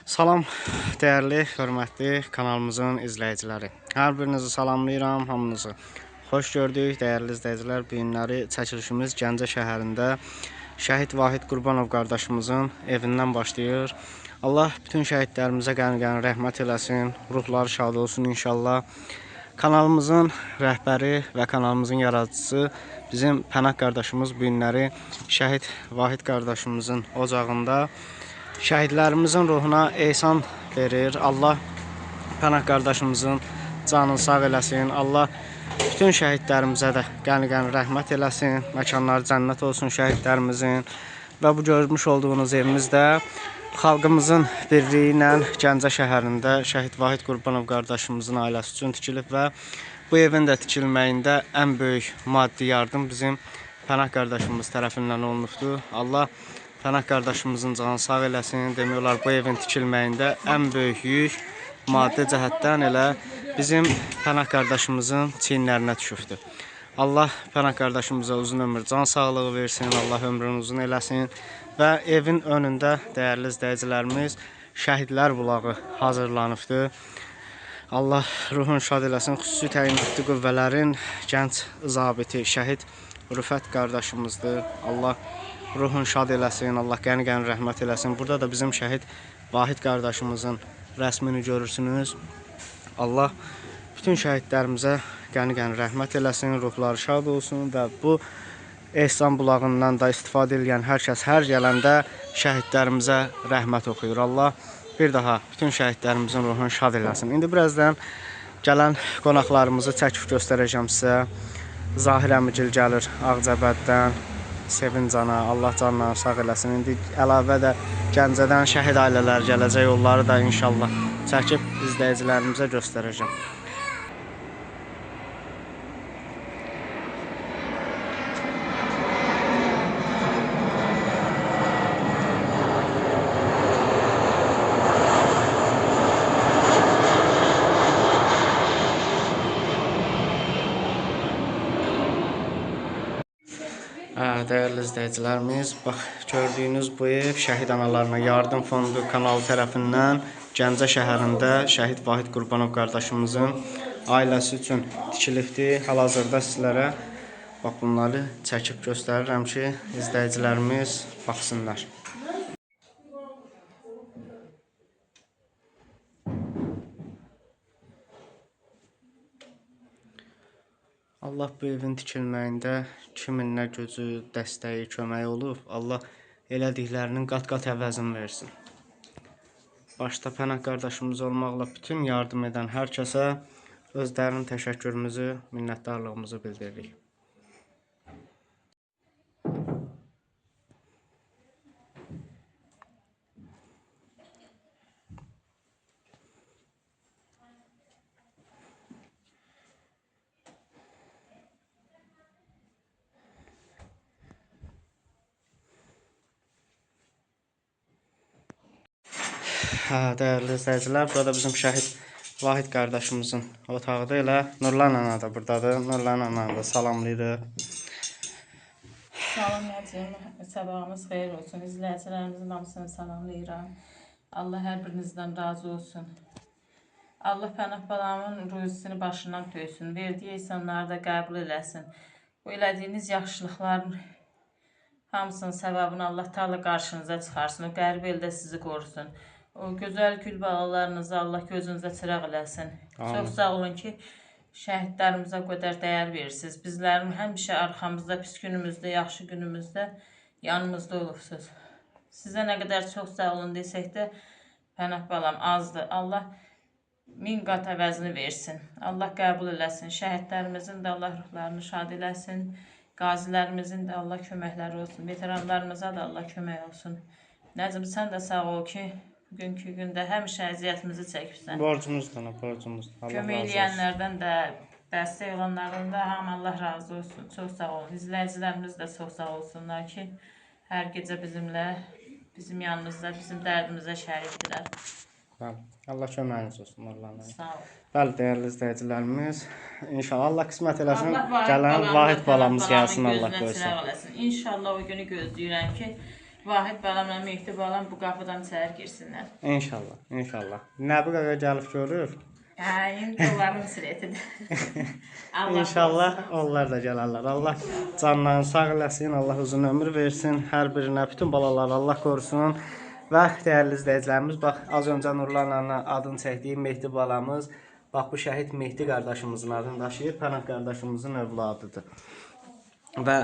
Salam, dəyərli, hörmətli kanalımızın izləyiciləri. Hər birinizi salamlayıram, hamınızı xoş gördük. Dəyərli izləyicilər, bu günləri çəkilişimiz Gəncə şəhərində Şəhid Vahid Qurbanov qardaşımızın evindən başlayır. Allah bütün şəhidlərimizə qəni-qəni rəhmət eləsin, ruhları şad olsun inşallah. Kanalımızın rəhbəri və kanalımızın yaradıcısı bizim Pənah qardaşımız bu günləri Şəhid Vahid qardaşımızın ocağında şəhidlərimizin ruhuna ehsan verir. Allah Pənah qardaşımızın canını sağ eləsin. Allah bütün şəhidlərimizə də qəni-qəni rəhmət eləsin. Məkanları cənnət olsun şəhidlərimizin. Və bu görmüş olduğunuz evimiz də xalqımızın birliyi ilə Gəncə şəhərində Şəhid Vahid Qurbanov qardaşımızın ailəsi üçün tikilib və bu evin də tikilməyində ən böyük maddi yardım bizim Pənah qardaşımız tərəfindən olunubdur. Allah Pənah qardaşımızın canı sağ eləsin. Demək olar bu evin tikilməyində ən böyük yük maddi cəhətdən elə bizim Pənah qardaşımızın çiyinlərinə düşübdür. Allah Pənah qardaşımıza uzun ömür, can sağlığı versin. Allah ömrünü uzun eləsin. Və evin önündə dəyərli izləyicilərimiz şəhidlər bulağı hazırlanıbdır. Allah ruhun şad eləsin. Xüsusi təyinatlı qüvvələrin gənc zabiti şəhid Rüfət qardaşımızdır. Allah ruhun şad eləsin, Allah qəni-qəni rəhmət eləsin. Burada da bizim şəhid Vahid qardaşımızın rəsmini görürsünüz. Allah bütün şəhidlərimizə qəni-qəni rəhmət eləsin, ruhları şad olsun və bu ehsan bulağından da istifadə edən hər kəs hər gələndə şəhidlərimizə rəhmət oxuyur. Allah bir daha bütün şəhidlərimizin ruhunu şad eləsin. İndi birazdan gələn qonaqlarımızı çəkib göstərəcəm sizə. Zahir əmigil gəlir Ağcabəddən. Sevinc ana, Allah canlarını sağ eləsin. İndi əlavə də Gəncədən şəhid ailələr gələcək, onları da inşallah çəkib izləyicilərimizə göstərəcəm. Dəyərli izləyicilərimiz, bax gördüyünüz bu ev Şəhid Analarına Yardım Fondu kanalı tərəfindən Gəncə şəhərində Şəhid Vahid Qurbanov qardaşımızın ailəsi üçün tikilibdir. Hal-hazırda sizlərə bax bunları çəkib göstərirəm ki, izləyicilərimiz baxsınlar. Allah bu evin tikilməyində kimin nə gücü, dəstəyi, köməyi olub, Allah elədiklərinin qat-qat əvəzini versin. Başda Pənah qardaşımız olmaqla bütün yardım edən hər kəsə özlərinin təşəkkürümüzü, minnətdarlığımızı bildiririk. Dəyərli izləyicilər, burada bizim Şəhid Vahid qardaşımızın otağıdır. Elə Nurlan ana da buradadır. Nurlan ananı da salamlayırıq. Salam Nəcim, sabahımız xeyir olsun. İzləyicilərimizin hamısını salamlayıram. Allah hər birinizdən razı olsun. Allah Pənah balamın ruzisini başından töysün. Verdiyi insanları da qəbul eləsin. Bu elədiyiniz yaxşılıqların hamısının səbəbini Allah Taala qarşınıza çıxarsın. O qərib eldə sizi qorusun. O gözəl gül bağlarınızı Allah gözünüzə çıraq eləsin. Çox sağ olun ki, şəhidlərimizə o qədər dəyər verirsiniz. Bizlərin həmişə arxamızda, pis günümüzdə, yaxşı günümüzdə yanımızda olubsuz. Sizə nə qədər çox sağ olun desək də, Pənah balam azdır. Allah 1000 qat əvəzini versin. Allah qəbul eləsin. Şəhidlərimizin də Allah ruhlarını şad eləsin. Qazilərimizin də Allah köməkləri olsun. Veteranlarımıza da Allah kömək olsun. Nəcim, sən də sağ ol ki, bugünkü gündə həmişə əziyyətimizi çəkibsən. Borcumuzdan, borcumuzdan. Kömək eləyənlərdən də, dəstək olanlardan da hamı Allah razı olsun. Çox sağ olun. İzləyicilərimiz də çox sağ olsunlar ki, hər gecə bizimlə, bizim yanımızda, bizim dərdimizə şərikdirlər. Allah köməyiniz olsun, Allah'ın. Sağ ol. Bəli, dəyərli izləyicilərimiz, inşallah Allah qismət eləsin, gələn Vahid balamız gəlsin, Allah qoysun. İnşallah o günü gözləyirəm ki, Vahid balamla Mehdi balam bu qapıdan içəri girsinlər. İnşallah, inşallah. Nəbi qaqa gəlib görür. Hə, indi onların sirətidir. Allah İnşallah qorusun. onlar da gələrlər. Allah canlarını sağ eləsin, Allah uzun ömür versin. Hər birinə, bütün balaları Allah qorusun. Və dəyərli izləyicilərimiz, bax az öncə Nurlanla adını çəkdiyim Mehdi balamız, bax bu şəhid Mehdi qardaşımızın adını daşıyır, Pənah qardaşımızın övladıdır. Və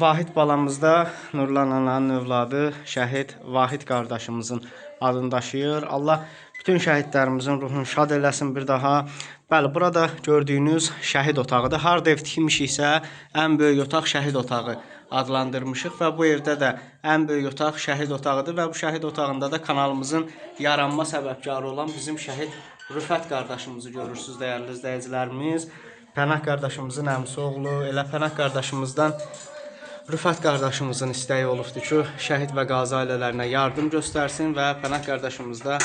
Vahid balamız da Nurlan ananın övladı, şəhid Vahid qardaşımızın adını daşıyır. Allah bütün şəhidlərimizin ruhunu şad eləsin bir daha. Bəli, burada gördüyünüz şəhid otağıdır. Harda ev tikmişiksə, ən böyük otaq şəhid otağı adlandırmışıq və bu evdə də ən böyük otaq şəhid otağıdır və bu şəhid otağında da kanalımızın yaranma səbəbkarı olan bizim şəhid Rüfət qardaşımızı görürsünüz dəyərli izləyicilərimiz. Pənah qardaşımızın əmisi oğlu, elə Pənah qardaşımızdan Rüfət qardaşımızın istəyi olubdur ki, şəhid və qazi ailələrinə yardım göstərsin və Pənah qardaşımız da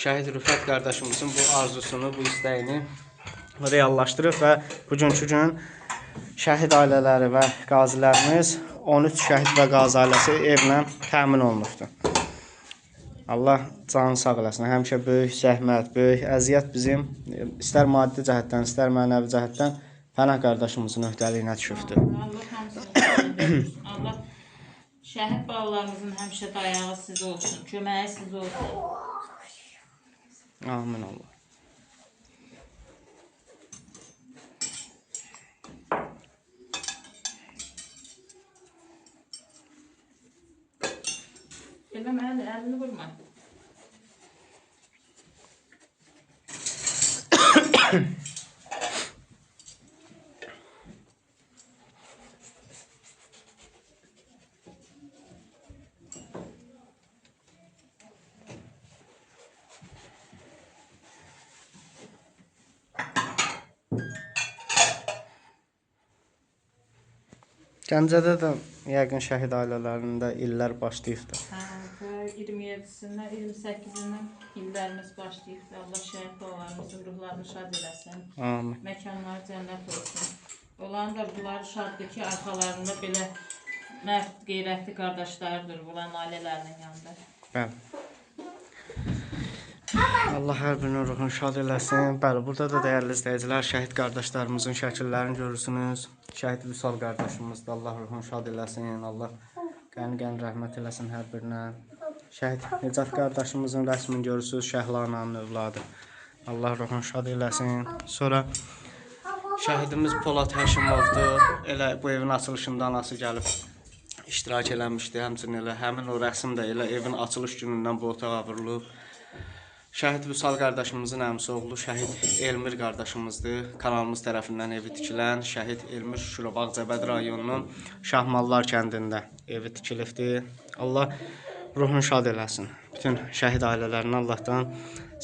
şəhid Rüfət qardaşımızın bu arzusunu, bu istəyini reallaşdırıb və bugünkü gün şəhid ailələri və qazilərimiz 13 şəhid və qazi ailəsi evlə təmin olunubdur. Allah canını sağ eləsin. Həmişə böyük zəhmət, böyük əziyyət bizim istər maddi cəhətdən, istər mənəvi cəhətdən Pənah qardaşımızın öhdəliyinə düşübdür. Allah hamısını Allah şəhid balalarımızın həmişə dayağı siz olsun, köməyi siz olsun. Amin Allah. Bilmem əlini vurma. Gəncədə də yəqin şəhid ailələrində illər başlayıbdır. Hə, 27-sindən, 28-dən illərimiz başlayıbdır. Allah şəhid balalarımızın ruhlarını şad eləsin. Amin. Məkanları cənnət olsun. Onların da bunları şaddır ki, arxalarında belə mərd, qeyrətli qardaşlardır bunların ailələrinin yanında. Bəli. Allah hər birinin ruhunu şad eləsin. Bəli, burada da dəyərli izləyicilər, şəhid qardaşlarımızın şəkillərini görürsünüz. Şəhid Vüsal qardaşımız da Allah ruhunu şad eləsin. Allah qəni-qəni rəhmət eləsin hər birinə. Şəhid Necat qardaşımızın rəsmini görürsünüz. Şəhlananın övladı. Allah ruhunu şad eləsin. Sonra şəhidimiz Polad Həşimovdur. Elə bu evin açılışında anası gəlib iştirak eləmişdi. Həmçinin elə həmin o rəsm də elə evin açılış günündən bu otağa vurulub. Şəhid Vüsal qardaşımızın əmisi oğlu şəhid Elmir qardaşımızdır. Kanalımız tərəfindən evi tikilən şəhid Elmir Şükür Bağcabəd rayonunun Şahmallar kəndində evi tikilibdir. Allah ruhunu şad eləsin. Bütün şəhid ailələrinə Allahdan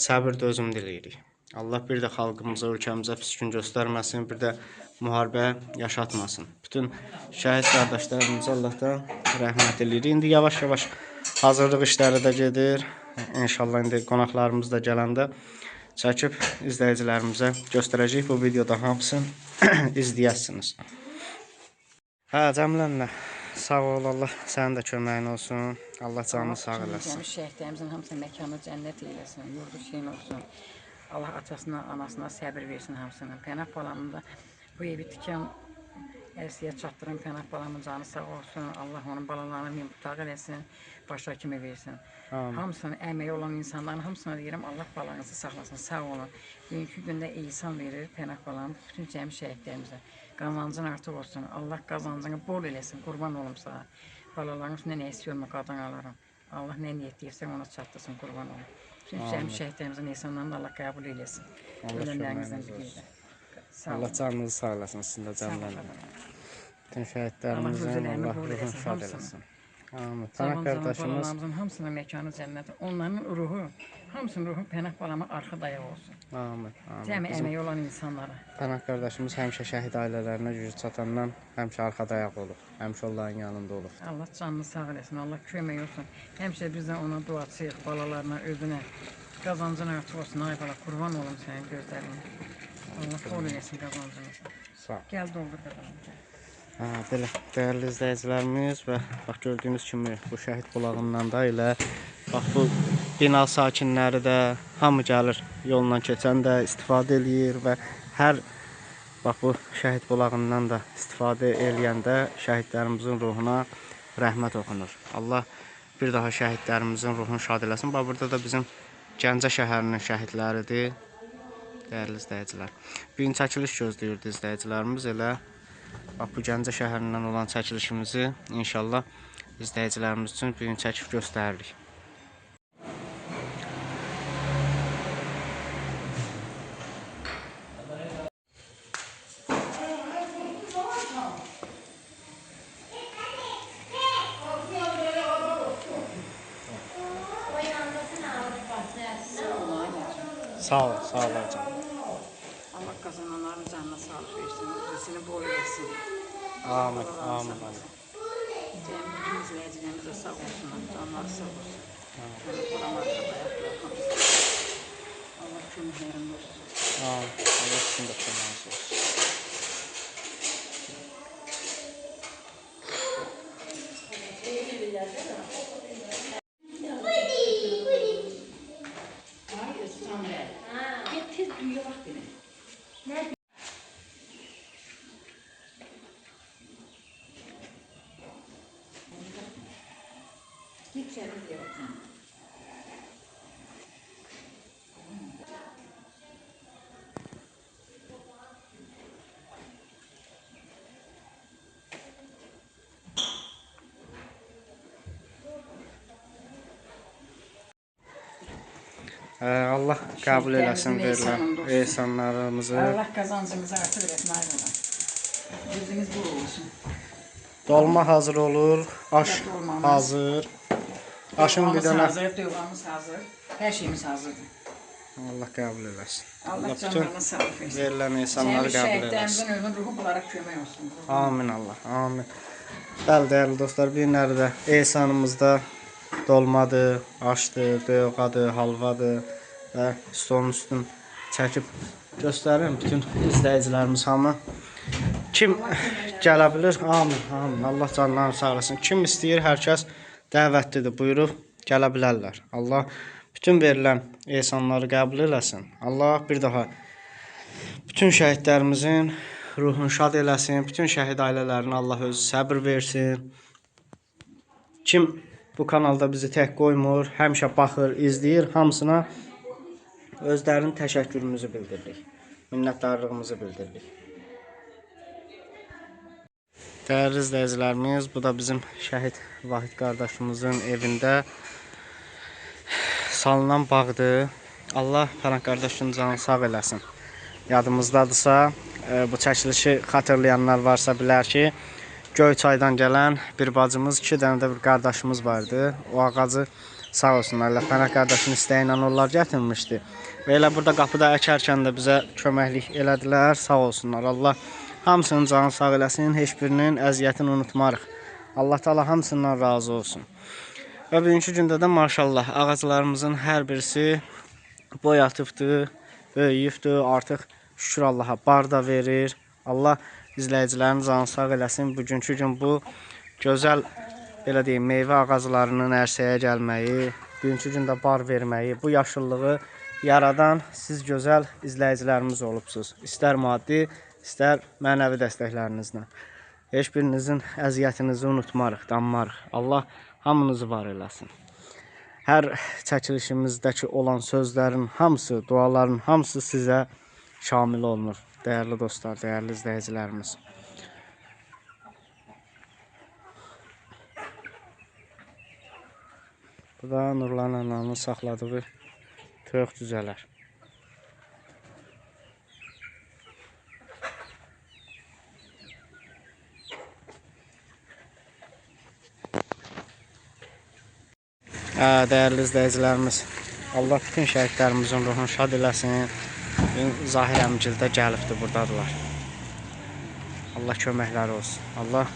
səbir dözüm diləyirik. Allah bir də xalqımıza, ölkəmizə pis gün göstərməsin, bir də müharibə yaşatmasın. Bütün şəhid qardaşlarımıza Allahdan rəhmət eləyirik. İndi yavaş-yavaş hazırlıq işləri də gedir. İnşallah indi qonaqlarımız da gələndə çəkib izləyicilərimizə göstərəcəyik. Bu videoda hamısını izləyəsiniz. Hə, Cəmlənlə, sağ ol, Allah sənin də köməyin olsun. Allah canını sağ eləsin. Şəhidlərimizin hamısının məkanı cənnət eyləsin, yurdu şeyin olsun. Allah atasına, anasına səbir versin hamısının. Pənah balamın da bu evi tikən əlsiyə çatdıran Pənah balamın canı sağ olsun. Allah onun balalarını mütaq eləsin, başa kimi versin. Hamısının əməyi olan insanların hamısına deyirəm, Allah balanızı saxlasın, sağ olun. Bugünkü gündə ihsan verir Pənah balamın bütün cəmi şəhidlərimizə. Qazancın artıq olsun, Allah qazancını bol eləsin, qurban olum sana. Balaların üstündə nə istəyirmə, qadan alaram. Allah nə niyət deyirsən, ona çatdırsın, qurban olum. Bütün cəmi şəhidlərimizin ihsanlarını Allah qəbul eləsin. Ölənlərimizdən birlikdə. Allah canınızı sağ eləsin, sizin də Cəmlənlə. Bütün şəhidlərimizin Allah ruhunu şad eləsin. Amin. Pənah qardaşımız Balalarımızın hamısının məkanı cənnət. Onların ruhu, hamısının ruhu Pənah balama arxa dayaq olsun. Amin. Cəmi əməyi olan insanlara. Pənah qardaşımız həmişə şəhid ailələrinə gücü çatandan həmişə arxa dayaq olub. Həmişə onların yanında olub. Allah canını sağ eləsin, Allah kömək olsun. Həmişə biz də ona duacıyıq, balalarına, özünə. Qazancın artıq olsun, ay bala, qurban olum sənin gözlərinə. Allah bol eləsin qazancınızı. Sağ ol. Gəl doldur qazancını. Belə dəyərli izləyicilərimiz və bax gördüyünüz kimi bu şəhid bulağından da elə bax bu bina sakinləri də hamı gəlir, yoldan keçən də istifadə eləyir və hər bax bu şəhid bulağından da istifadə eləyəndə şəhidlərimizin ruhuna rəhmət oxunur. Allah bir daha şəhidlərimizin ruhunu şad eləsin. Bax burada da bizim Gəncə şəhərinin şəhidləridir. Dəyərli izləyicilər. Bu gün çəkiliş gözləyirdi izləyicilərimiz elə. Bax bu Gəncə şəhərindən olan çəkilişimizi inşallah izləyicilərimiz üçün bu gün çəkib göstəririk. Sağ ol hocam. Allah kazananların canına sağlık versin, rızkını bol versin. Amin, amin. Cəmiyyətin izləyicilərimiz də sağ olsunlar, canları sağ olsun. Səni qorumakla ayaqlar. Allah köməklərin olsun. Amin. Allah sizin də köməyiniz olsun. Allah qəbul eləsin verilən ehsanlarımızı. Allah qazancımızı artır etsin ayrılan. Yüzünüz bol olsun. Dolma hazır olur, aş hazır. Aşın bir dənə. Hazır, dövamız hazır. Hər şeyimiz hazırdır. Allah qəbul eləsin. Allah canlarına sağlık versin. Verilən ehsanları qəbul eləsin. Şəhidlərimizin ölümün ruhu bunlara kömək olsun. Amin Allah, amin. Bəli, dəyərli dostlar, bir günləri də ehsanımızda dolmadır, aşdır, döyğadır, halvadır və stolun üstün çəkib göstərirəm. Bütün izləyicilərimiz hamı kim gələ bilir? Amin, amin. Allah canlarını sağ olasın. Kim istəyir, hər kəs dəvətlidir, buyurub gələ bilərlər. Allah bütün verilən ehsanları qəbul eləsin. Allah bir daha bütün şəhidlərimizin ruhunu şad eləsin. Bütün şəhid ailələrinə Allah özü səbir versin. Kim bu kanalda bizi tək qoymur, həmişə baxır, izləyir, hamısına özlərinin təşəkkürümüzü bildiririk. Minnətdarlığımızı bildiririk. Dəyərli izləyicilərimiz, bu da bizim şəhid Vahid qardaşımızın evində salınan bağdır. Allah Pənah qardaşın canını sağ eləsin. Yadımızdadırsa, bu çəkilişi xatırlayanlar varsa bilər ki, Göyçaydan gələn bir bacımız, 2 dənə də bir qardaşımız vardı. O ağacı sağ olsunlar, Pənah qardaşın istəyi ilə onlar gətirmişdi. Və elə burada qapıda əkərkən də bizə köməklik elədilər, sağ olsunlar. Allah hamısının canını sağ eləsin, heç birinin əziyyətini unutmarıq. Allah Taala hamısından razı olsun. Və bugünkü gündə də maşallah ağaclarımızın hər birisi boy atıbdır, böyüyübdür, artıq şükür Allaha bar da verir. Allah izləyicilərin canını sağ eləsin. Bugünkü gün bu gözəl belə deyim, meyvə ağaclarının ərsəyə gəlməyi, bugünkü gündə bar verməyi, bu yaşıllığı yaradan siz gözəl izləyicilərimiz olubsunuz. İstər maddi, istər mənəvi dəstəklərinizlə. Heç birinizin əziyyətinizi unutmarıq, danmarıq. Allah hamınızı var eləsin. Hər çəkilişimizdəki olan sözlərin hamısı, duaların hamısı sizə şamil olunur. Dəyərli dostlar, dəyərli izləyicilərimiz. Bu da Nurlan ananın saxladığı toyuq cüzələr. Dəyərli izləyicilərimiz, Allah bütün şəhidlərimizin ruhunu şad eləsin. Zahir əmgil də gəlibdir, buradadılar. Allah köməkləri olsun. Allah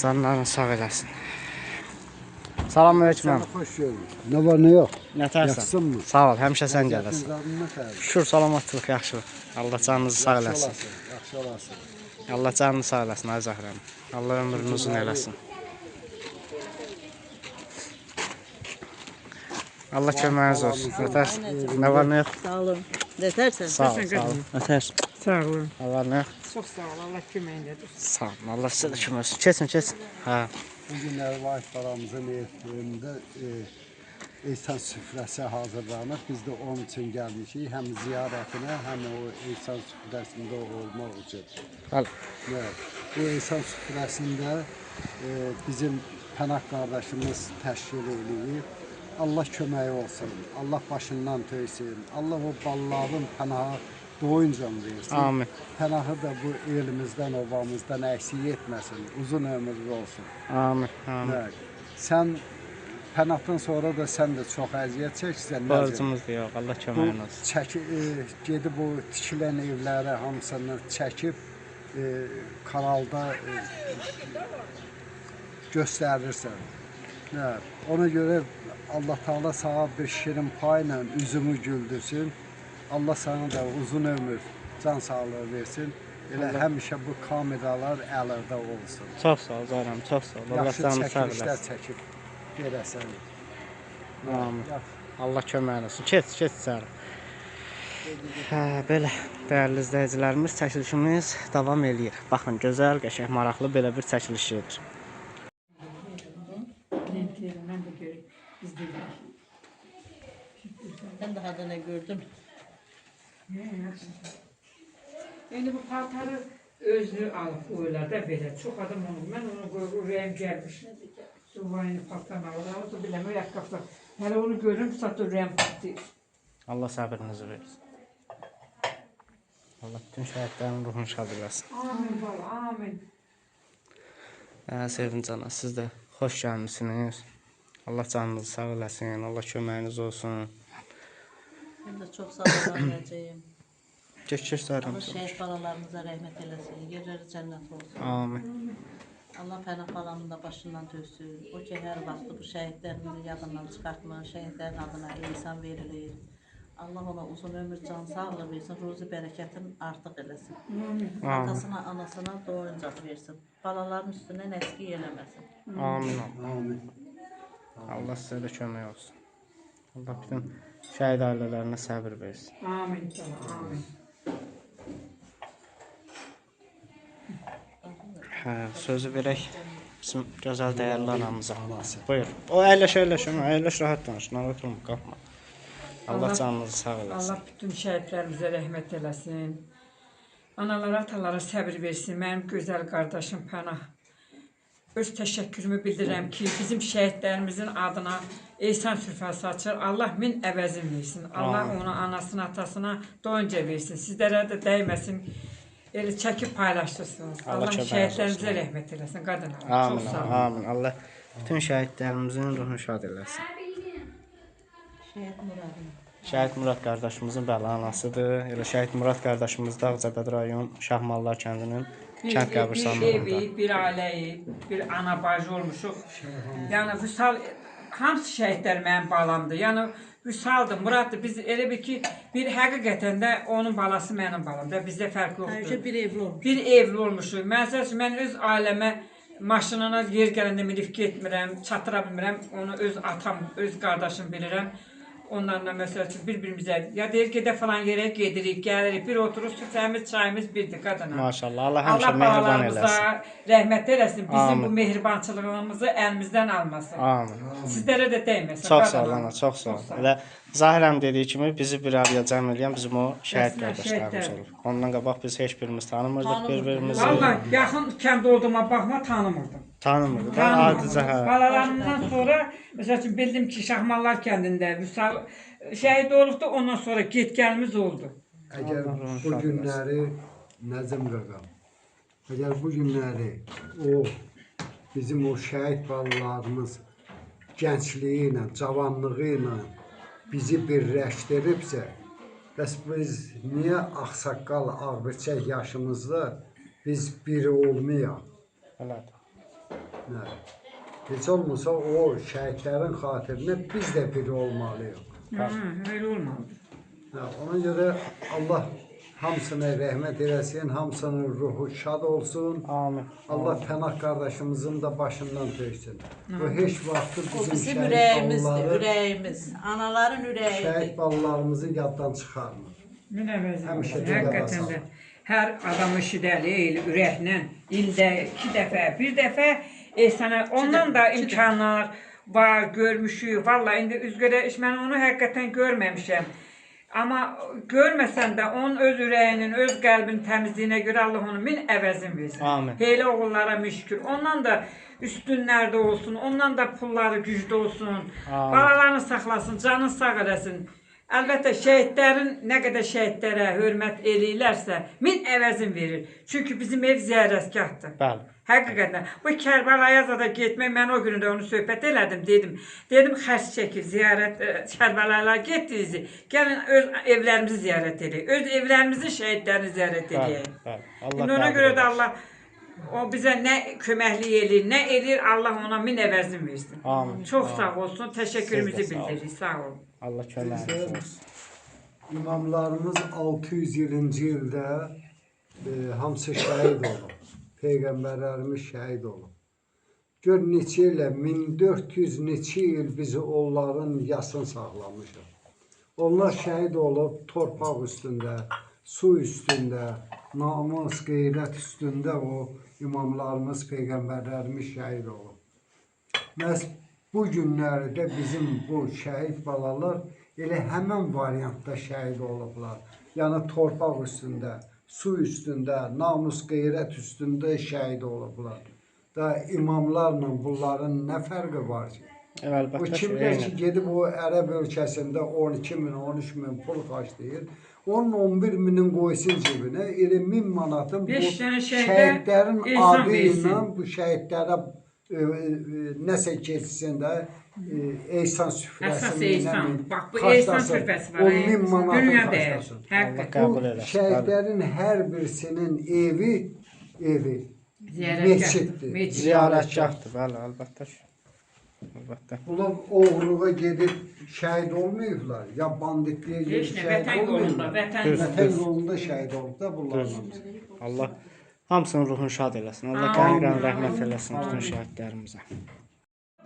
canlarını sağ eləsin. Salamünaleyküm. Hoş geldin. Ne var ne yok? Nətərsən? Yaxşısın mı? Sağ ol, həmişə sən gələsin. Zadına xeyir. Şükür, salamatlıq, yaxşılıq. Allah canınızı sağ eləsin. Yaxşı olasın. Allah canını sağ eləsin ay Zahram. Allah ömrünü uzun eləsin. Allah köməyiniz olsun. Ötər. Nə var nə yox? Sağ olun. Nətərsən? Sağ ol, sağ ol. Ötər. Sağ olun. Nə var nə yox? Çox sağ ol. Allah köməyindədir. Sağ olun. Allah sizə də kömək olsun. Keçin, keçin. Hə. Bu günlər Vahid balamızın evində Eysan süfrəsi hazırlanır. Biz də onun üçün gəlmişik. Həm ziyarətinə, həm o Eysan süfrəsində olmaq üçün. Bəli. Evet. Bu Eysan süfrəsində bizim Pənah qardaşımız təşkil eləyib. Allah köməyi olsun. Allah başından töysün. Allah o balaların Pənaha doyunca versin. Amin. Pənahı da bu elimizdən, obamızdan əksik etməsin. Uzun ömürlü olsun. Amin. Amin. Evet. Sən Pənahdan sonra da sən də çox əziyyət çəksən. Borcumuz da yox. Allah köməyin olsun. Gedib o tikilən evləri hamısını çəkib kanalda göstərirsən. Evet. Ona görə Allah Teala sana bir şirin payla üzümü güldürsün. Allah sana da uzun ömür, can sağlığı versin. Elə həmişə bu kameralar əlində olsun. Çox sağ ol Zahram, çox sağ ol. Allah Yaxşı canını sağ çəkilişlər eləsin. çəkib verəsən. Amin. Allah köməyin olsun. Keç içəri. Hə, belə dəyərli izləyicilərimiz, çəkilişimiz davam eləyir. Baxın, gözəl, qəşəng, maraqlı belə bir çəkiliş gedir. Mən də görürüm. Biz də Sen daha da ne gördün? İndi bu paltarı özlü alıb qoyurlar da belə. Çox adam olur. Mən onu qoyur, ürəyim gəlmiş. Suvayını paltarını alır. O biləm, o yaqqaqlar. Hələ onu görürüm, satır, ürəyim patlayır. Allah səbrinizi versin. Allah bütün şəhidlərin ruhunu şad eləsin. Amin bala, amin. Sevinç ana, siz də xoş gəlmişsiniz. Allah canınızı sağ eləsin, Allah köməyiniz olsun. Ben de çok sağ olun vereceğim. Keç Zahram. Allah şehit balalarımıza rahmet eylesin. Yerleri cennet olsun. Amin. Allah Pənah balamın da başından töksün. O ki her vaxt bu şehitlerimizi yadından çıkartma. Şehitlerin adına insan verilir. Allah ona uzun ömür, can sağlığı versin. Ruzi bereketin artıq eləsin. Atasına, anasına doyunca versin. Balaların üstündən əski eləməsin. Amin. Amin. Allah sizə də kömək olsun. Allah bütün şəhid ailələrinə səbir versin. Amin bala, amin. Hə, sözü verək bizim gözəl dəyərli anamıza. Buyur. O əyləş, əyləş rahat danış. Narahat olma, qalxma. Allah canınızı sağ eləsin. Allah bütün şəhidlərimizə rəhmət eləsin. Analara, atalara səbir versin. Mənim gözəl qardaşım Pənah. Öz təşəkkürümü bildirirəm ki, bizim şəhidlərimizin adına Eysan süfrəsi açır. Allah min əvəzin versin. Allah ona, anasına, atasına doyunca versin. Sizlərə də dəyməsin. Elə çəkib paylaşdırsınız. Allah şəhidlərimizə rəhmət eləsin. Qadınlar, çox sağ olun. Amin. Allah bütün şəhidlərimizin ruhunu şad eləsin. Şehit Murad'ın. Şəhid Murad qardaşımızın bəli anasıdır. Elə Şəhid Murad qardaşımız da Ağcabəd rayon Şahmallar kəndinin kənd Bir qəbirstanlığında. evi, bir ailəyi, bir ana bacı olmuşuq. Yəni Vüsal, hamısı şəhidlər mənim balamdır. Yəni Vüsaldır, Muraddır. Biz elə bir ki, bir həqiqətən də onun balası mənim balamdır. Bizdə fərq yoxdur. Ayrıca bir evli olmuş. Bir evli olmuşuq. Mən öz ailəmə maşınına yer gələndə milifki etmirəm, çatıra bilmirəm. Onu öz atam, öz qardaşım bilirəm. Onlarla məsəl üçün bir-birimizə ya deyir gedə falan yerə gedirik, gəlirik, bir oturuq, süfrəmiz, çayımız birdir qadına. Maşallah, Allah həmişə Allah mehriban balalarımıza eləsin. rəhmət eləsin, bizim Amin. bu mehribançılığımızı əlimizdən almasın. Amin. Sizlərə də dəyməsin. Çox sağ ol qadına. ana, çox sağ ol. Elə Zahirəm dediyi kimi bizi bir araya cəm eləyən bizim o şəhid Bəs, qardaşlarımız şəhidlər. olur. Ondan qabaq biz heç birimiz tanımırdıq bir-birimizi. Vallahi yaxın kənd olduğuma baxma tanımırdım. Tanımırdıq. Tanımırdım. Adicə hə. Balalarımdan sonra məsəl üçün bildim ki, Şahmallar kəndində Vüsal şəhid olubdu, ondan sonra get-gəlimiz oldu. Əgər bu günləri Nəzim qaqam, əgər bu günləri o bizim o şəhid balalarımız gəncliyi ilə, cavanlığı ilə bizi birləşdiribsə, bəs biz niyə ağsaqqal, ağbirçək yaşımızda biz biri olmayaq? Elədir. Nə? Heç olmasa o şəhidlərin xatirinə biz də biri olmalıyıq. Öyle olmadı. Ona görə Allah hamısına rəhmət eləsin, hamısının ruhu şad olsun. Amin. Allah Pənah qardaşımızın da başından töksün. Bu heç vaxt O bizim bizim şəhid ürəyimizdir, balaları, ürəyimiz. Anaların ürəyidir. şəhid balalarımızı yaddan çıxarmır. Həmişə də Həqiqətən yadasın. də hər adam işidəli, ürəklə ildə 2 dəfə, 1 dəfə sənə ondan da imkanlar var, görmüşük. Vallahi indi üzgörə mən onu həqiqətən görməmişəm. Amma görməsən də onun öz ürəyinin, öz qəlbinin təmizliyinə görə Allah onun min əvəzini versin. Amin. Elə oğullara müşkür. Ondan da üstünlərdə olsun, ondan da pulları güclü olsun. Amin. Balalarını saxlasın, canını sağ eləsin. Əlbəttə şəhidlərin nə qədər şəhidlərə hörmət eləyirlərsə, min əvəzin verir. Çünki bizim ev ziyarətgahdır. Bəli. Həqiqətən. Bu Kərbalaya zada getmək, mən o günü də onu söhbət elədim, dedim xərc çəkir, ziyarət Kərbalaya getdiniz, gəlin öz evlərimizi ziyarət edək, öz evlərimizin şəhidlərini ziyarət edək. İndi ona görə də Allah o bizə nə köməklik eləyir, nə eləyir, Allah ona min əvəzin versin. Amin. Çox sağ olsun, təşəkkürümüzü Siz də sağ olun. bildiririk, sağ olun. Allah köməyiniz olsun. İmamlarımız 600-cı ildə hamısı şəhid olub. Peyğəmbərlərimiz şəhid olub. Gör neçə ilə 1400 neçə il bizi onların yasını saxlamışıq. Onlar şəhid olub torpaq üstündə, su üstündə, namus, qeyrət üstündə o imamlarımız, peyğəmbərlərimiz şəhid olub. Məhz bu günlərdə bizim bu şəhid balalar elə həmən variantda şəhid olublar. Yəni torpaq üstündə, su üstündə, namus, qeyrət üstündə şəhid olublar. Da imamlarla bunların nə fərqi var ki? Bu Əlbəttə ki, kimlər ki gedib o ərəb ölkəsində 12 min, 13 min pul xərcləyir, onun 11 minin qoysun cibinə, elə 1000 manatın bu Beş dənə şəhidlərin insan adı ilə versin. bu şəhidlərə nəsə keçsin də Eysan süfrəsi. Əsas Eysan. Bax bu Eysan süfrəsi var. 10.000 manatın Dünya dəyər. xərcləsin. Allah Həqiqətən. qəbul Bu eləsin. şəhidlərin hər birisinin evi Ziyarətgah. məsciddir. Ziyarətgahdır, bəli, əlbəttə ki. Əlbəttə. Bunlar oğurluğa gedib şəhid olmayıblar. Ya banditliyə gedib Heç nə, şəhid vətən yolunda, olmayıblar. vətən Vətən yolunda şəhid olub da bunlarla. Allah hamısının ruhunu şad eləsin. Allah qəni-qəni rəhmət eləsin bütün şəhidlərimizə.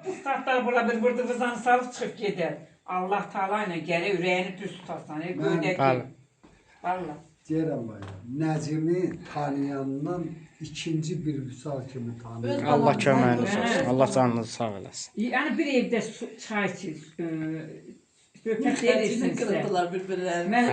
Bu saatlar bura bir vurdığınızdan sarıb çıxıb gedər. Allah Taala ilə gərək ürəyini düz tutasan. Göydəki. Bəli. Valla. Deyirəm bana, Nəcimi tanıyandan ikinci bir vüsal kimi tanıyır. Allah köməyiniz olsun. Allah canınızı sağ eləsin. Yəni bir evdə çay içir, söhbət edirsin sizə. Kırıldılar bir-birlərini. Mən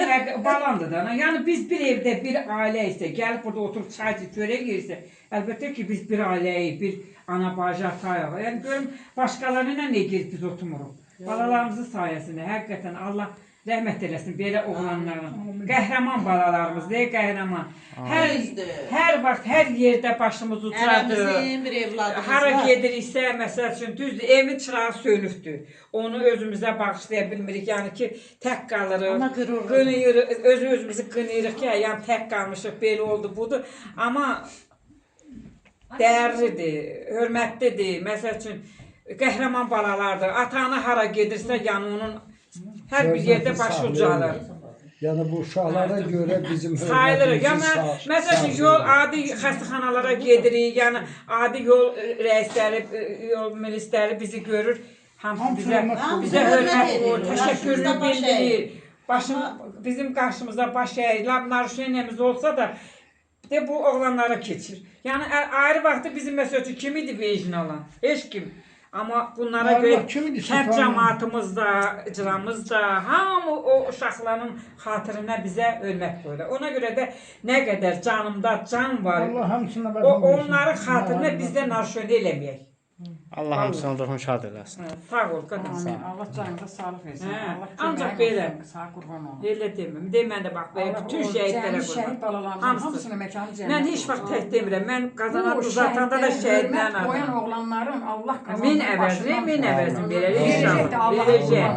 elə balandır da. Yəni biz bir evdə bir ailə isə gəlib burada oturub çay içib çörək yeyirsə, əlbəttə ki biz bir ailəyik, bir ana bacı atayıq. Yəni görüm başqalarına nə edir biz oturmuruq. Balalarımızın sayəsində həqiqətən Allah rəhmət eləsin belə oğlanların. Qəhrəman balalarımızdır, qəhrəman. Hər vaxt hər yerdə başımız ucadır. Ərəmizin bir evladımız Hara var. gediriksə, məsəl üçün düzdür, evin çırağı sönübdür. Onu özümüzə bağışlaya bilmirik. Yəni ki, tək qalırıq. Amma qürurludur. Qınayırıq, özümüzü qınayırıq ki, yəni tək qalmışıq, belə oldu, budur. Amma dəyərlidir, hörmətlidir. Məsəl üçün qəhrəman balalardır. Ata-ana hara gedirsə, yəni onun hər bir yerdə başı ucalır. Yəni bu uşaqlara görə bizim Sayılırıq. Yəni məsəl üçün yol adi xəstəxanalara gedirik, yəni adi yol rəisləri, yol milisləri bizi görür. Hamısı bizə hörmət olur, təşəkkürünü bildirir. Bizim qarşımızda baş əyir, naruşeniyemiz olsa da de bu oğlanlara keçir. Yəni ayrı vaxtda bizim məsəl üçün kim idi vecin olan? Heç kim. Amma bunlara görə kənd cəmaatımız da, icramız da, hamı o uşaqların xatirinə bizə hörmət qoyur. Ona görə də nə qədər canımda can var, onların xatirinə bizdə narşöndə eləməyək. Allah hamısının ruhunu şad eləsin. Sağ ol, qadın. Allah canınıza sağlıq versin. Allah Ancaq köməyiniz belə. olsun, sağ qurban olun. Elə deməm. Demən də bax, bütün şəhidlərə Şəhid qurban. balalarımızın hamısının məkanı cənnət. Mən heç vaxt tək demirəm. Mən qazanat uzatanda da şəhidlərin Qoyan adını. oğlanların Allah Min əvəzini verərik inşallah. Verəcək.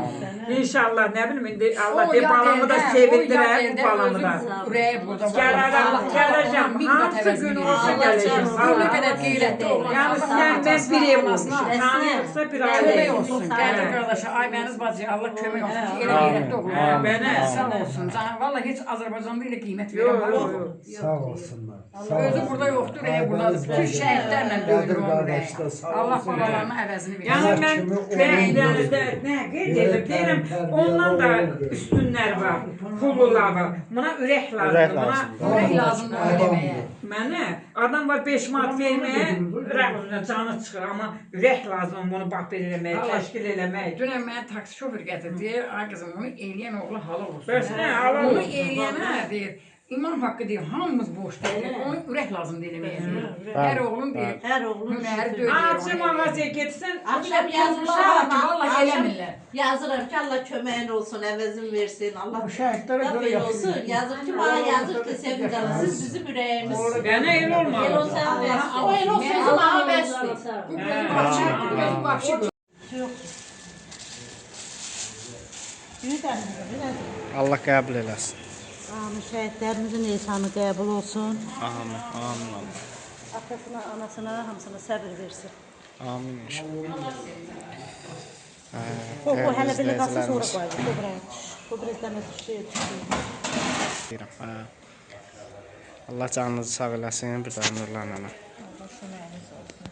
İnşallah ne bileyim indi Allah O de yad balamı da eldə, o sevindirər yad bu eldə balamı da. özü ürəyi burada var. Gələcəm, Allah gələcəm. min qat Hansı əvəzini gün verir. olsa Allah gələcəm. canım, Bu ne Allah. kadar qeyrətli oğlan. Yəni Allah səndən anasına, bir ev anasına. olmuş. Tanıyırsa bir ailə. Kömək olsun. Qədir qardaşı, Ayməniz bacı, Allah kömək olsun ki, elə qeyrətli oğlan. Mənə. Sağ olsun. Canım, vallahi heç Azərbaycanda elə qiymət Yox, verən yox, var. yox. Sağ olsunlar. Özü burada yoxdur, elə buradadır. Bütün şəhidlərlə döyünür onun qardaş da ürəyi. sağ Allah olsun. babalarına əvəzini versin. Yəni mən kimi nə qeyd edirəm, deyirəm, ondan da üstünlər var, pullular var. Buna ürək Ürək lazımdır. lazımdır. Ürək lazımdır eləməyə. Mənə adam var 5 manat verməyə, ürək ucuna canı çıxır, amma ürək lazım bunu bax belə eləməyə, təşkil eləmək. Dünən mənə taksi şofer gətirdi. Ay qızım, bunu eləyən oğlu halal olsun. Bəs nə, halal Bunu olsun. eləyənə deyir, İmam haqqı deyir, hamımız boş deyil. Onu ürək lazımdır eləməyə. Hər oğlun deyir, Hər oğlun hünəri işidir. döyür. Açı mağazaya getsən, Akşam yazmışlar Vallahi ama vallahi akşam eləmirlər. yazırım ki Allah köməyin olsun, əvəzin versin. Allah şəhidlərə görə böyle yapsın. olsun. Yazır ki bana yazır ki Sevin canım siz bizim yüreğimiz. Mənə el El olmalı. olsa bəsdir. O el olsa o zaman bəsdir. Bu gözü vahşi, bu gözü vahşi. Allah qəbul eləsin. Amin. Şəhidlərimizin ehsanı qəbul olsun. Amin. Amin. Allah. Atasına, anasına, hamısına səbir versin. Amin inşallah. O hələ belə qalsa sonra izləyicilərimiz. qoyacaq. Bu buraya. Bu biraz dəmə düşdü. Deyirəm, Allah canınızı sağ eləsin, bir daha nurlarla. Allah köməyiniz olsun.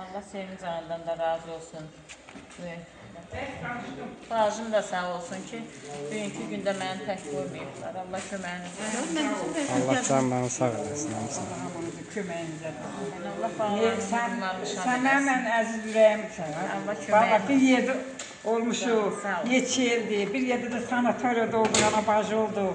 Allah Sevin canından da razı olsun. Bacım da sağ olsun ki, bugünkü gündə məni tək qoymayıblar. Allah köməyiniz olsun. Allah canlarını sağ eləsin hamısını. Hamınızı köməyinizə. Allah bağlarını Sənə mən əziz ürəyim sənə. Allah Valla köməyiniz bir yerdə olmuşuq, Sağ ol. yetişildi, bir yerdə də sanatoriyada olduq, ana bacı olduq.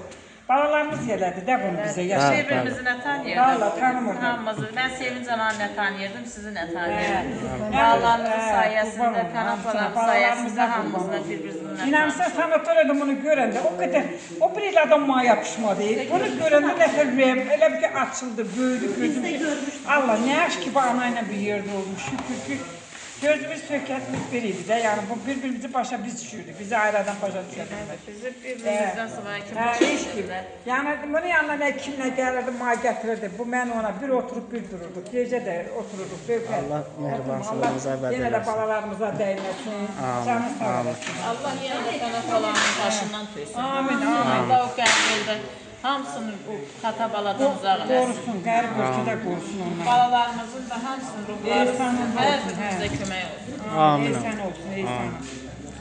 Balalarımız elədi də bunu bizə yaşa. Birbirimizi nə tanıyırdım? Valla tanımırdım. Hamımızı. Ben Sevinç Anan'ı ne tanıyırdım, sizi ne tanıyırdım. Bağlarımız sayesinde, Panapalarımız sayesinde hamımızla birbirimizle İnanırsan sanatoriyada bunu görəndə o qədər, o bir il adam bana yapışmadı. Bunu görəndə nəsə ürəyim elə bir ki açıldı, böyüdü, gözüm. Allah nə yaş ki bu anayla bir yerdə olmuş, şükür ki. Gözümüz sökətimiz bir idi də, yəni bu bir-birimizi başa biz düşürdük, bizi ayrıdan başa düşürdük. Bizi birbirimizden sonra kim Heç kim. Yəni bunun yanına nə kimlə gəlirdi, mənə gətirirdi. Bu mən ona bir oturub bir dururduq. Gecə də otururduq, söhbət. Allah mehribançılığınıza əbəd Yenə də eləsin. balalarımıza dəyməsin. Canı sağ olasın. Allah yine de Panapalarının başından tüysün. Amin, amin. Allah o qəmbirdə hamısını bu xata baladan uzaq eləsin. Qorusun, qərib ölkədə qorusun onları. Balalarımızın da hamısını ruhları Ehsanın hər olsun, birimizə kömək olsun. Amin. Ehsan olsun, ehsan.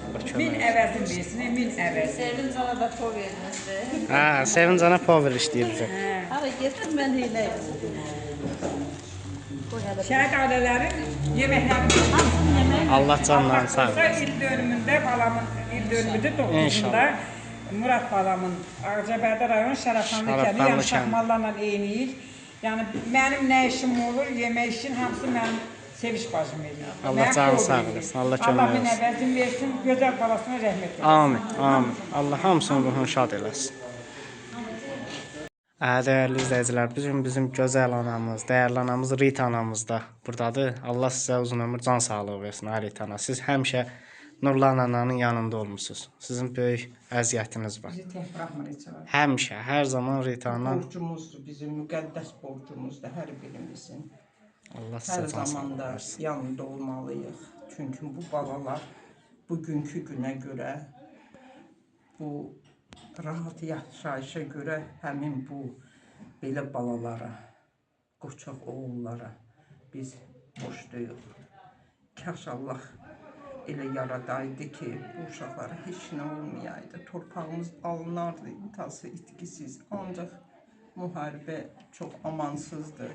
Allah Min kömək. əvəzin versin, min əvəz. Sevinç Ana da pul vermişdi. Sevincana power işləyir bizə. Hara getsin mən heyləyim. Şəhid ailələrin yeməklərini Hamısını yemək. Allah canlarını sağ Sonra eləsin. il dönümündə balamın, il dönümüdür 9-unda İnşallah. Murat balamın Ağcabədi rayon Şərəfanlı kəndi, Şərəfanlı yəni kəndi. Şahmallarla eyniyik. Yəni mənim nə işim olur, yemək işin hamısı mənim Seviş bacım edir. Allah Mənim canı oğlum sağ edir. eləsin, Allah kömək Allah min olsun. əvəzin versin, gözəl balasına rəhmət etsin. Amin. Amin. Allah hamısının ruhunu şad eləsin. Dəyərli izləyicilər, bizim gözəl anamız, dəyərli anamız Rita anamız da buradadır. Allah sizə uzun ömür, can sağlığı versin, Rita ana. Siz həmişə Nurlan ananın yanında olmusunuz. Sizin böyük əziyyətiniz var. Bizi tək buraxmır heç vaxt. Həmişə, hər zaman Rita ana Borcumuzdur, bizim müqəddəs borcumuzdur hər birimizin. Allah Hər sizə can sağlığı zamanda versin. yanında olmalıyıq. Çünki bu balalar bugünkü günə görə, bu rahat yaşayışa görə həmin bu belə balalara, qoçaq oğullara biz borcluyuq. Kaş Allah elə yaradaydı ki, bu uşaqlara heç nə olmayaydı. Torpağımız alınardı, intası itkisiz. Ancaq müharibə çox amansızdır.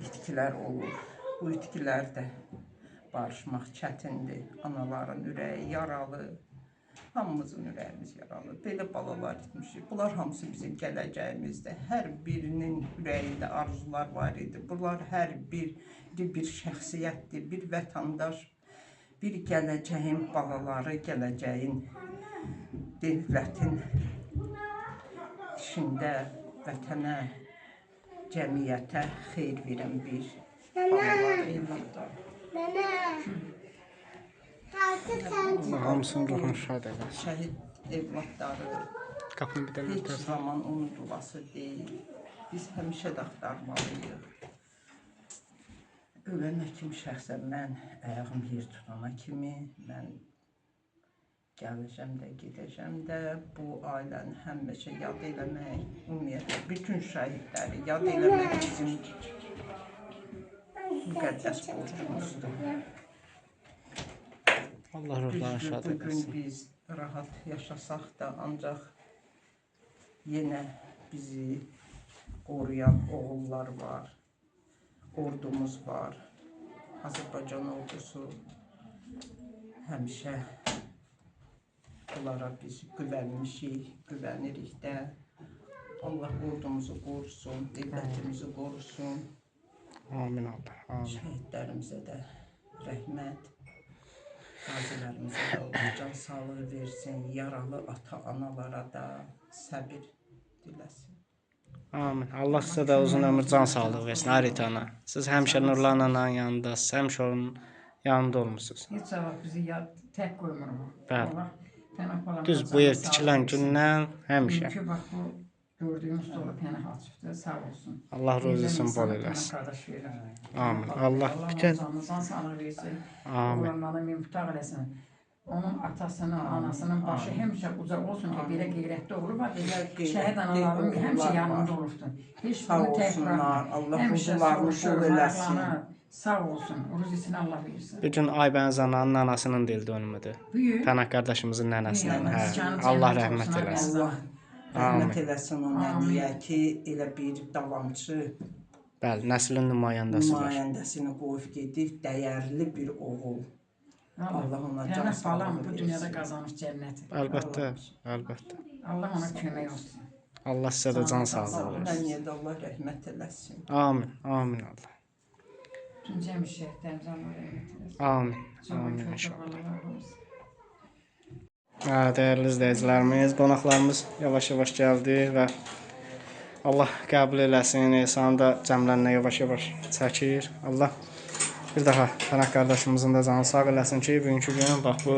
İtkilər olur. Bu itkilərdə barışmaq çətindir. Anaların ürəyi yaralı. Hamımızın ürəyimiz yaralı. Belə balalar itmişik. Bunlar hamısı bizim gələcəyimizdir. Hər birinin ürəyində arzular var idi. Bunlar hər biri bir şəxsiyyətdir, bir vətəndaş, bir gələcəyin balaları, gələcəyin dövlətin işində vətənə, cəmiyyətə xeyir verən bir balalar, evlatlar. Allah hamısının ruhunu şad eləsin. Şəhid evlatları Qapını bir də heç örtərsən. zaman unudulası deyil. Biz həmişə də axtarmalıyıq. Ölənə kimi şəxsən mən ayağım yer tutana kimi mən gələcəm də, gedəcəm də bu ailəni həmişə yad eləmək, ümumiyyətlə bütün şəhidləri yad eləmək bizim müqəddəs borcumuzdur. Allah ruhlarını Düzdür, şad bugün eləsin. biz rahat yaşasaq da ancaq yenə bizi qoruyan oğullar var, ordumuz var. Azərbaycan ordusu həmişə bunlara biz güvənmişik, güvənirik də. Allah ordumuzu qorusun, dövlətimizi qorusun. Amin Allah. Amin. Şəhidlərimizə də rəhmət, qazilərimizə də Allah can sağlığı versin, yaralı ata-analara da səbir diləsin. Amin. Allah sizə də uzun ömür, can sağlığı versin. Haritana. Siz həmişə Nurlan ananın yanındasınız. Həmişə onun yanında olmusunuz. Heç vaxt bizi tək qoymur o. Bəli. Allah Pənah balamıza Düz bu ev tikilən gündən həmişə. Çünki bax bu gördüyümüz dolu Pənah açıbdır, sağ olsun. Allah ruzusunu bol Pənah eləsin. qardaş verir. Amin. Allah Allah bütün canını sağlığı versin. Amin. Oğlanlarını mümtaq eləsin. Onun atasının, anasının başı həmişə uca olsun ki, belə qeyrətli olur. Bax, şəhid analarının həmişə yanında olursun. Heç Sağ bunu tək olsunlar, buraxmır. Allah Həmişə ruzularını soruşur, bol eləsin. maraqlanır. Sağ olsun, ruzisini Allah versin. bütün Aybəniz ananın anasının dildə ölümüdür. Büyük. Pənah qardaşımızın nənəsinin. Büyük. Hə. Canı Allah cənnət rəhmət olsun, eləsin. Allah Amin. rəhmət eləsin o nəniyə ki, elə bir davamçı Bəli, nəslin nümayəndəsidir. nümayəndəsini qoyub gedib, dəyərli bir oğul. Allah ona can Pənah sağlığı balam bu dünyada versin. qazanmış cənnəti. Əlbəttə, əlbəttə. Allah ona kömək olsun. Allah sizə də can sağlığı versin. Nəniyə də Allah rəhmət eləsin. Amin, amin Allah. Bütün cəmi şəhidlərimizə Allah rəhmət eləsin. Amin, Sonra amin kötü inşallah. Allah olsun. Hə, dəyərli izləyicilərimiz, qonaqlarımız yavaş-yavaş gəldi və Allah qəbul eləsin, ehsanı da cəmlənə yavaş-yavaş çəkir. Allah bir daha Pənah qardaşımızın da canı sağ eləsin ki, bugünkü gün bax bu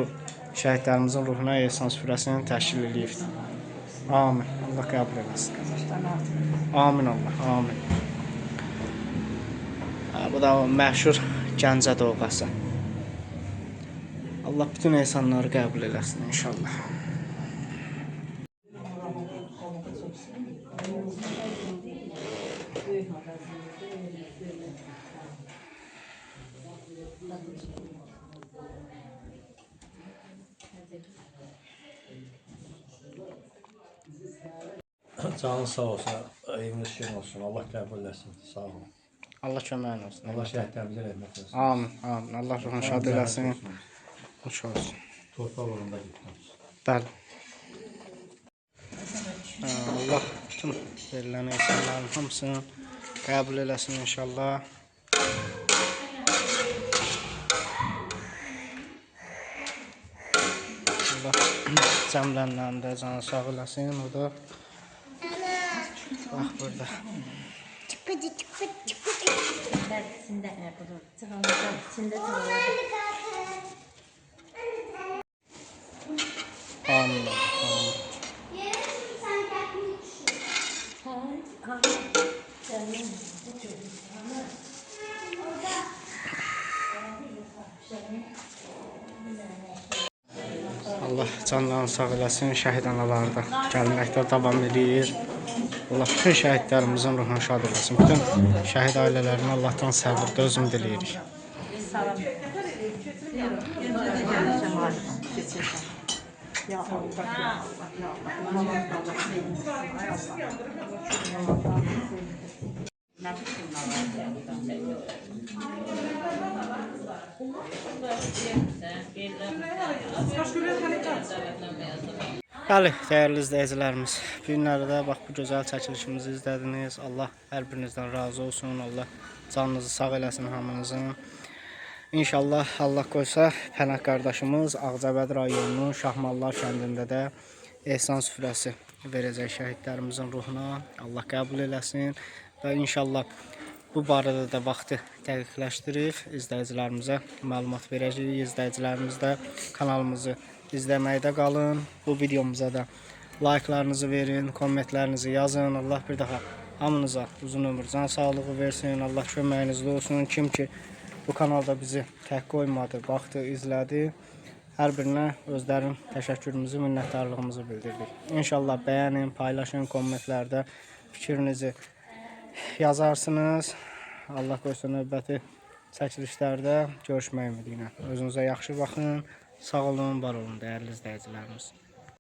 şəhidlərimizin ruhuna ehsan süfrəsini təşkil edib. Amin. Allah qəbul eləsin. Qazançlarını artırır. Amin Allah, amin. Hə, bu da o məşhur Gəncə dovğası. Allah bütün ehsanları qəbul eləsin inşallah. Canın sağ olsun, eviniz şirin olsun, Allah qəbul eləsin, sağ olun. Allah köməyin olsun. Allah şəhidlərimizə rəhmət eləsin. Amin, amin. Allah ruhunu şad eləsin. Xoş olsun. Torpaq uğrunda getdim. Bəli. Allah bütün verilən insanların hamısını qəbul eləsin inşallah. Allah cəmlənlərini də canı sağ eləsin. O da bax burada. Içində budur. Çıxanlar içində çıxanlar. Amin. Amin. Allah canlarını sağ eləsin. Şəhid anaları da gəlməkdə davam edir. Allah bütün şəhidlərimizin ruhunu şad eləsin. Bütün şəhid ailələrinə Allahdan səbir, dözüm diləyirik. Ya Allah, ya Allah, ya Bəli, dəyərli izləyicilərimiz, bu günləri də bax bu gözəl çəkilişimizi izlədiniz. Allah hər birinizdən razı olsun. Allah canınızı sağ eləsin hamınızın. İnşallah Allah qoysa Pənah qardaşımız Ağcabədi rayonunun Şahmallar kəndində də ehsan süfrəsi verəcək şəhidlərimizin ruhuna. Allah qəbul eləsin və inşallah Bu barədə də vaxtı dəqiqləşdirib izləyicilərimizə məlumat verəcəyik. İzləyicilərimiz də kanalımızı izləməkdə qalın. Bu videomuza da like'larınızı verin, kommentlərinizi yazın. Allah bir daha hamınıza uzun ömür, can sağlığı versin. Allah köməyinizdə olsun. Kim ki bu kanalda bizi tək qoymadı, baxdı, izlədi. Hər birinə özlərin təşəkkürümüzü, minnətdarlığımızı bildirdik. İnşallah bəyənin, paylaşın, kommentlərdə fikrinizi yazarsınız. Allah qoysun növbəti çəkilişlərdə görüşmək ümidi ilə. Özünüzə yaxşı baxın. Sağ olun, var olun dəyərli izləyicilərimiz.